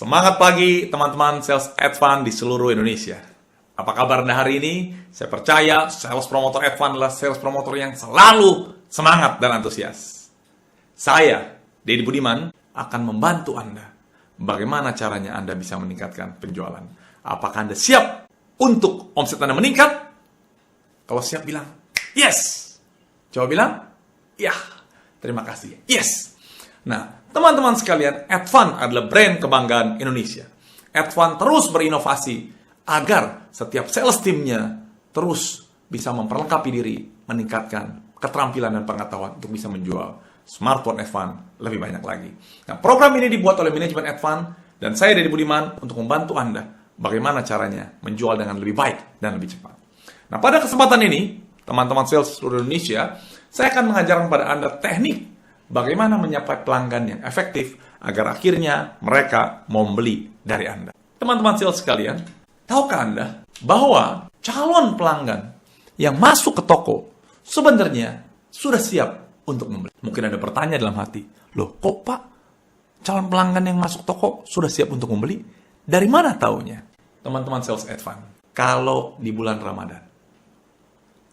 Semangat pagi teman-teman sales Advan di seluruh Indonesia. Apa kabar Anda hari ini? Saya percaya sales promotor Advan adalah sales promotor yang selalu semangat dan antusias. Saya, Deddy Budiman, akan membantu Anda. Bagaimana caranya Anda bisa meningkatkan penjualan? Apakah Anda siap untuk omset Anda meningkat? Kalau siap bilang, yes! Coba bilang, ya. Terima kasih, yes! Nah, teman-teman sekalian, Advan adalah brand kebanggaan Indonesia. Advan terus berinovasi agar setiap sales teamnya terus bisa memperlengkapi diri, meningkatkan keterampilan dan pengetahuan untuk bisa menjual smartphone Advan lebih banyak lagi. Nah, program ini dibuat oleh manajemen Advan dan saya Deddy Budiman untuk membantu Anda bagaimana caranya menjual dengan lebih baik dan lebih cepat. Nah, pada kesempatan ini, teman-teman sales seluruh Indonesia, saya akan mengajarkan kepada Anda teknik bagaimana menyapai pelanggan yang efektif agar akhirnya mereka mau membeli dari Anda. Teman-teman sales sekalian, tahukah Anda bahwa calon pelanggan yang masuk ke toko sebenarnya sudah siap untuk membeli? Mungkin Anda bertanya dalam hati, loh kok Pak, calon pelanggan yang masuk toko sudah siap untuk membeli? Dari mana taunya? Teman-teman sales Advan, kalau di bulan Ramadan,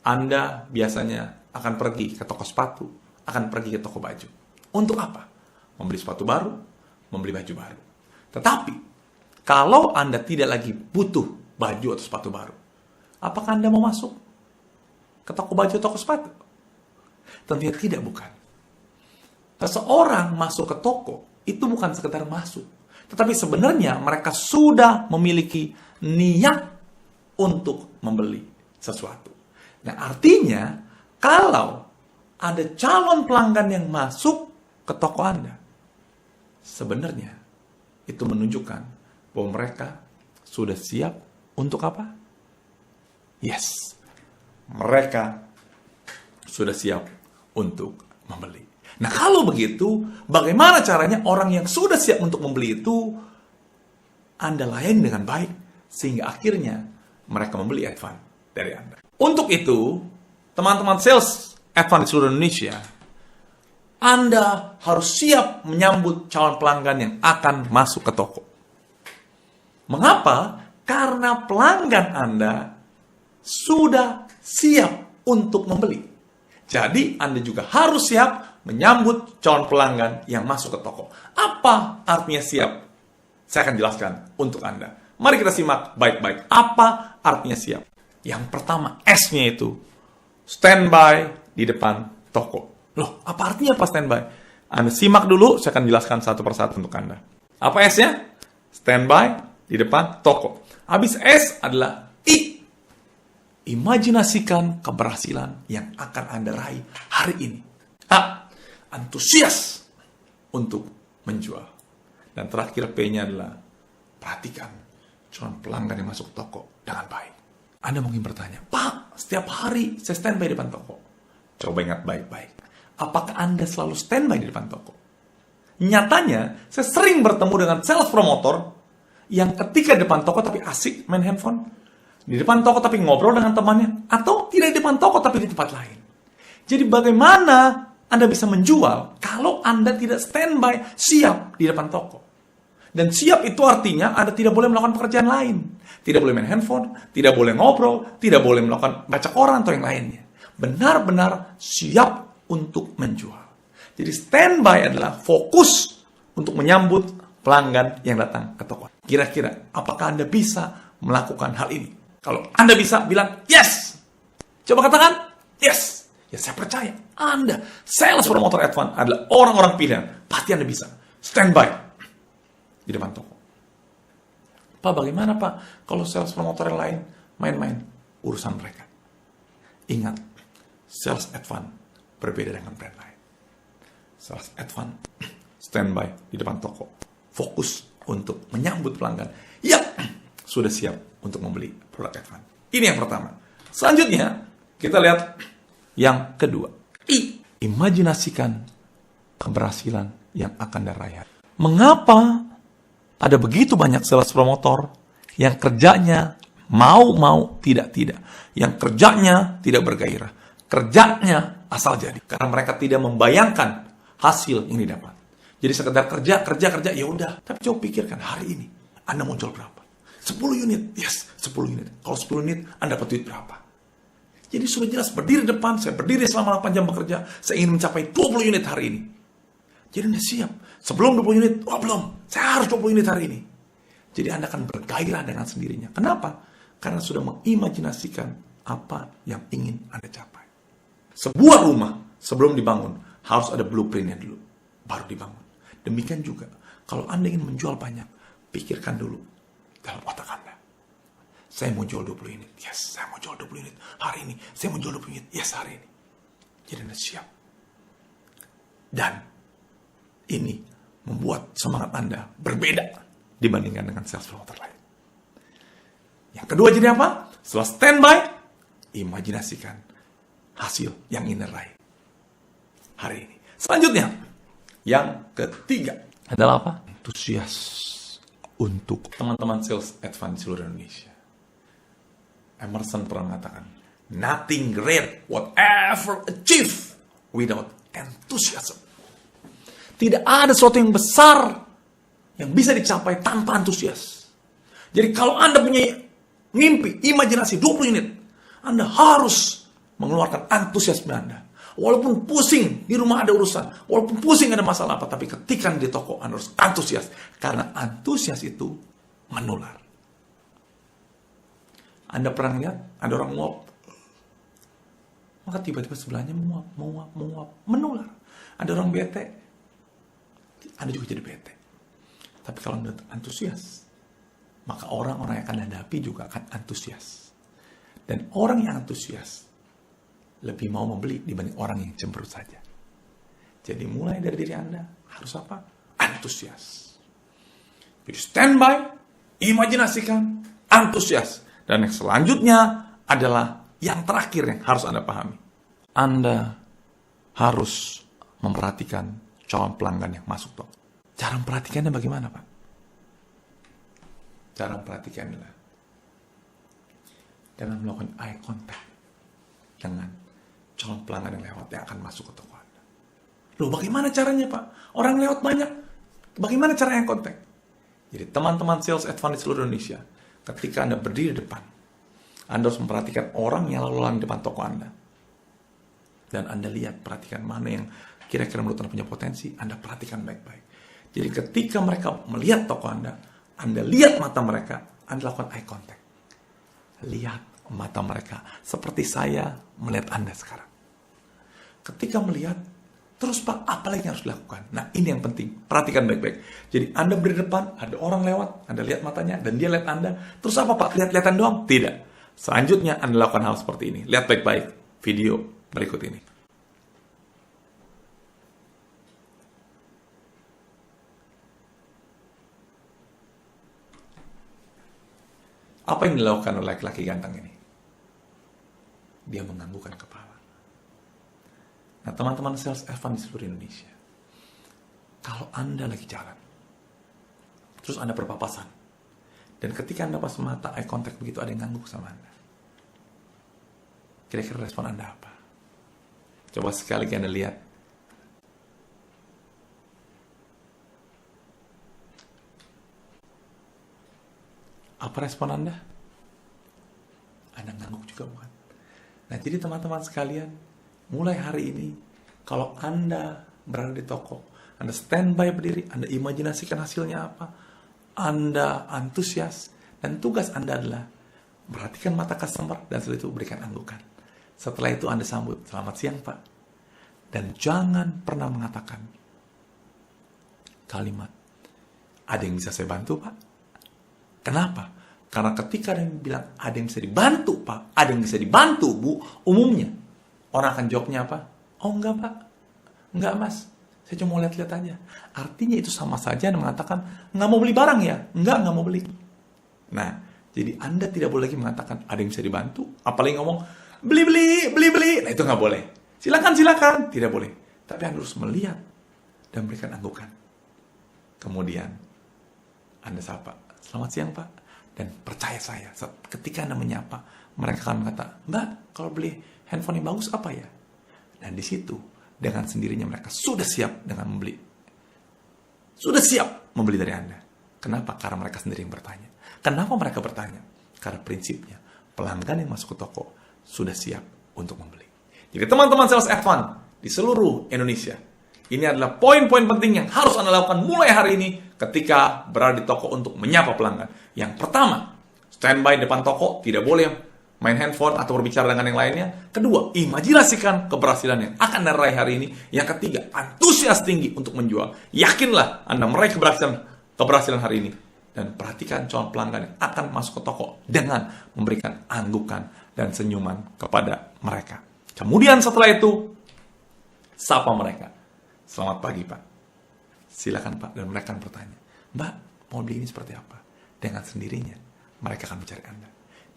Anda biasanya akan pergi ke toko sepatu, akan pergi ke toko baju. Untuk apa? Membeli sepatu baru, membeli baju baru. Tetapi, kalau Anda tidak lagi butuh baju atau sepatu baru, apakah Anda mau masuk ke toko baju atau toko sepatu? Tentunya tidak, bukan. Seseorang masuk ke toko, itu bukan sekedar masuk. Tetapi sebenarnya mereka sudah memiliki niat untuk membeli sesuatu. Nah, artinya, kalau ada calon pelanggan yang masuk ke toko Anda, sebenarnya itu menunjukkan bahwa mereka sudah siap untuk apa? Yes, mereka sudah siap untuk membeli. Nah, kalau begitu, bagaimana caranya orang yang sudah siap untuk membeli itu Anda layani dengan baik, sehingga akhirnya mereka membeli Advan dari Anda. Untuk itu, teman-teman sales Advan di seluruh Indonesia, Anda harus siap menyambut calon pelanggan yang akan masuk ke toko. Mengapa? Karena pelanggan Anda sudah siap untuk membeli. Jadi, Anda juga harus siap menyambut calon pelanggan yang masuk ke toko. Apa artinya siap? Saya akan jelaskan untuk Anda. Mari kita simak baik-baik. Apa artinya siap? Yang pertama, S-nya itu standby di depan toko. Loh, apa artinya pas standby? Anda simak dulu, saya akan jelaskan satu persatu untuk Anda. Apa S-nya? Standby di depan toko. Habis S adalah I. Imajinasikan keberhasilan yang akan Anda raih hari ini. A. Antusias untuk menjual. Dan terakhir P-nya adalah perhatikan calon pelanggan yang masuk toko dengan baik. Anda mungkin bertanya, Pak, setiap hari saya standby di depan toko. Coba ingat baik-baik. Apakah Anda selalu standby di depan toko? Nyatanya, saya sering bertemu dengan sales promotor yang ketika di depan toko tapi asik main handphone. Di depan toko tapi ngobrol dengan temannya. Atau tidak di depan toko tapi di tempat lain. Jadi bagaimana Anda bisa menjual kalau Anda tidak standby siap di depan toko? Dan siap itu artinya Anda tidak boleh melakukan pekerjaan lain. Tidak boleh main handphone, tidak boleh ngobrol, tidak boleh melakukan baca koran atau yang lainnya. Benar-benar siap untuk menjual. Jadi standby adalah fokus untuk menyambut pelanggan yang datang ke toko. Kira-kira apakah Anda bisa melakukan hal ini? Kalau Anda bisa, bilang yes. Coba katakan yes. Ya saya percaya Anda, sales promotor Advan adalah orang-orang pilihan. Pasti Anda bisa standby di depan toko. Pak, bagaimana Pak kalau sales promotor yang lain main-main? Urusan mereka. Ingat, sales Advan berbeda dengan brand lain. Sales Advan standby di depan toko. Fokus untuk menyambut pelanggan yang sudah siap untuk membeli produk Advan. Ini yang pertama. Selanjutnya, kita lihat yang kedua. I. Imajinasikan keberhasilan yang akan diraih. Mengapa ada begitu banyak sales promotor yang kerjanya mau tidak, yang kerjanya tidak bergairah, kerjanya asal jadi, karena mereka tidak membayangkan hasil yang didapat. Jadi sekedar kerja, ya udah. Tapi coba pikirkan hari ini, Anda mau jual berapa? 10 unit, yes, 10 unit. Kalau 10 unit, Anda dapat duit berapa? Jadi sudah jelas, berdiri depan, saya berdiri selama 8 jam bekerja, saya ingin mencapai 20 unit hari ini. Jadi Anda siap. Sebelum 20 unit, belum, saya harus 20 unit hari ini. Jadi Anda akan bergairah dengan sendirinya. Kenapa? Karena sudah mengimajinasikan apa yang ingin Anda capai. Sebuah rumah, sebelum dibangun, harus ada blueprintnya dulu, baru dibangun. Demikian juga, kalau Anda ingin menjual banyak, pikirkan dulu dalam otak Anda. Saya mau jual 20 unit, yes, saya mau jual 20 unit hari ini. Saya mau jual 20 unit, yes, hari ini. Jadi Anda siap. Dan ini membuat semangat Anda berbeda dibandingkan dengan sales promoter lain. Yang kedua jadi apa? Setelah standby, imajinasikan hasil yang ingin raih hari ini. Selanjutnya, yang ketiga adalah apa? Antusias untuk teman-teman sales advance di seluruh Indonesia. Emerson pernah mengatakan, nothing great whatever achieved without enthusiasm. Tidak ada sesuatu yang besar yang bisa dicapai tanpa antusias. Jadi kalau Anda punya mimpi, imajinasi 20 unit, Anda harus mengeluarkan antusiasme Anda. Walaupun pusing, di rumah ada urusan, walaupun pusing ada masalah apa, tapi ketika di toko Anda harus antusias. Karena antusias itu menular. Anda pernah lihat ada orang nguap, maka tiba-tiba sebelahnya menguap, menular. Ada orang bete, Anda juga jadi bete. Tapi kalau Anda antusias, maka orang-orang yang akan hadapi juga akan antusias. Dan orang yang antusias lebih mau membeli dibanding orang yang cemberut saja. Jadi mulai dari diri Anda harus apa? Antusias. Jadi standby, imajinasikan, antusias. Dan yang selanjutnya adalah yang terakhir yang harus Anda pahami. Anda harus memperhatikan calon pelanggan yang masuk toko. Cara memperhatikannya bagaimana, Pak? Cara memperhatikannya adalah dengan melakukan eye contact dengan calon pelanggan yang lewat yang akan masuk ke toko Anda. Loh, bagaimana caranya, Pak? Orang lewat banyak. Bagaimana cara eye contact? Jadi teman-teman sales advance di seluruh Indonesia, ketika Anda berdiri di depan, Anda harus memperhatikan orang yang lalu lalang di depan toko Anda. Dan Anda lihat, perhatikan mana yang kira-kira menurut Anda punya potensi, Anda perhatikan baik-baik. Jadi ketika mereka melihat toko Anda lihat mata mereka, Anda lakukan eye contact. Lihat mata mereka, seperti saya melihat Anda sekarang. Ketika melihat, terus Pak, apa lagi yang harus dilakukan? Nah, ini yang penting, perhatikan baik-baik. Jadi Anda berdiri depan, ada orang lewat, Anda lihat matanya, dan dia lihat Anda. Terus apa Pak? Lihat-lihatan doang? Tidak. Selanjutnya Anda lakukan hal seperti ini. Lihat baik-baik video berikut ini. Apa yang dilakukan oleh laki-laki ganteng ini? Dia menganggukkan kepala. Nah, teman-teman sales advance di seluruh Indonesia, kalau Anda lagi jalan, terus Anda berpapasan, dan ketika Anda pas mata eye contact begitu ada yang ngangguk sama Anda, kira-kira respon Anda apa? Coba sekali Anda lihat. Apa respon Anda? Anda ngangguk juga bukan? Nah, jadi teman-teman sekalian, mulai hari ini, kalau Anda berada di toko, Anda standby berdiri, Anda imajinasikan hasilnya apa, Anda antusias, dan tugas Anda adalah perhatikan mata customer, dan setelah itu berikan anggukan. Setelah itu Anda sambut, selamat siang Pak. Dan jangan pernah mengatakan kalimat, ada yang bisa saya bantu Pak? Kenapa? Karena ketika ada yang bilang, ada yang bisa dibantu Pak, ada yang bisa dibantu Bu, umumnya orang akan jawabnya apa? Oh enggak Pak, enggak Mas, saya cuma mau lihat-lihat aja. Artinya itu sama saja Anda mengatakan, nggak mau beli barang ya? Enggak mau beli. Nah, jadi Anda tidak boleh lagi mengatakan, ada yang bisa dibantu, apalagi ngomong, beli. Nah, itu nggak boleh. Silakan, tidak boleh. Tapi Anda harus melihat dan berikan anggukan. Kemudian Anda sapa, selamat siang Pak. Dan percaya saya, ketika Anda menyapa, mereka akan berkata, Mbak, kalau beli handphone yang bagus apa ya? Dan di situ, dengan sendirinya mereka sudah siap dengan membeli sudah siap membeli dari Anda. Kenapa? Karena mereka sendiri yang bertanya. Kenapa mereka bertanya? Karena prinsipnya, pelanggan yang masuk ke toko sudah siap untuk membeli. Jadi teman-teman sales advance di seluruh Indonesia, ini adalah poin-poin penting yang harus Anda lakukan mulai hari ini ketika berada di toko untuk menyapa pelanggan. Yang pertama, standby depan toko, tidak boleh main handphone atau berbicara dengan yang lainnya. Kedua, imajinasikan keberhasilan yang akan Anda raih hari ini. Yang ketiga, antusias tinggi untuk menjual. Yakinlah Anda meraih keberhasilan hari ini. Dan perhatikan calon pelanggan yang akan masuk ke toko dengan memberikan anggukan dan senyuman kepada mereka. Kemudian setelah itu, sapa mereka. Selamat pagi, Pak. Silakan, Pak. Dan mereka akan bertanya, Mbak, mau beli ini seperti apa? Dengan sendirinya, mereka akan mencari Anda.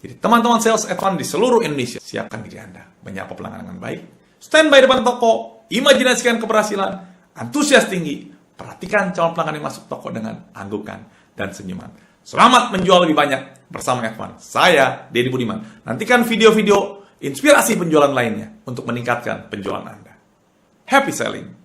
Jadi teman-teman sales advance di seluruh Indonesia, siapkan diri Anda menyapa pelanggan dengan baik, standby depan toko, imajinasikan keberhasilan, antusias tinggi, perhatikan calon pelanggan yang masuk toko dengan anggukan dan senyuman. Selamat menjual lebih banyak bersama Advance. Saya Deddy Budiman. Nantikan video-video inspirasi penjualan lainnya untuk meningkatkan penjualan Anda. Happy selling!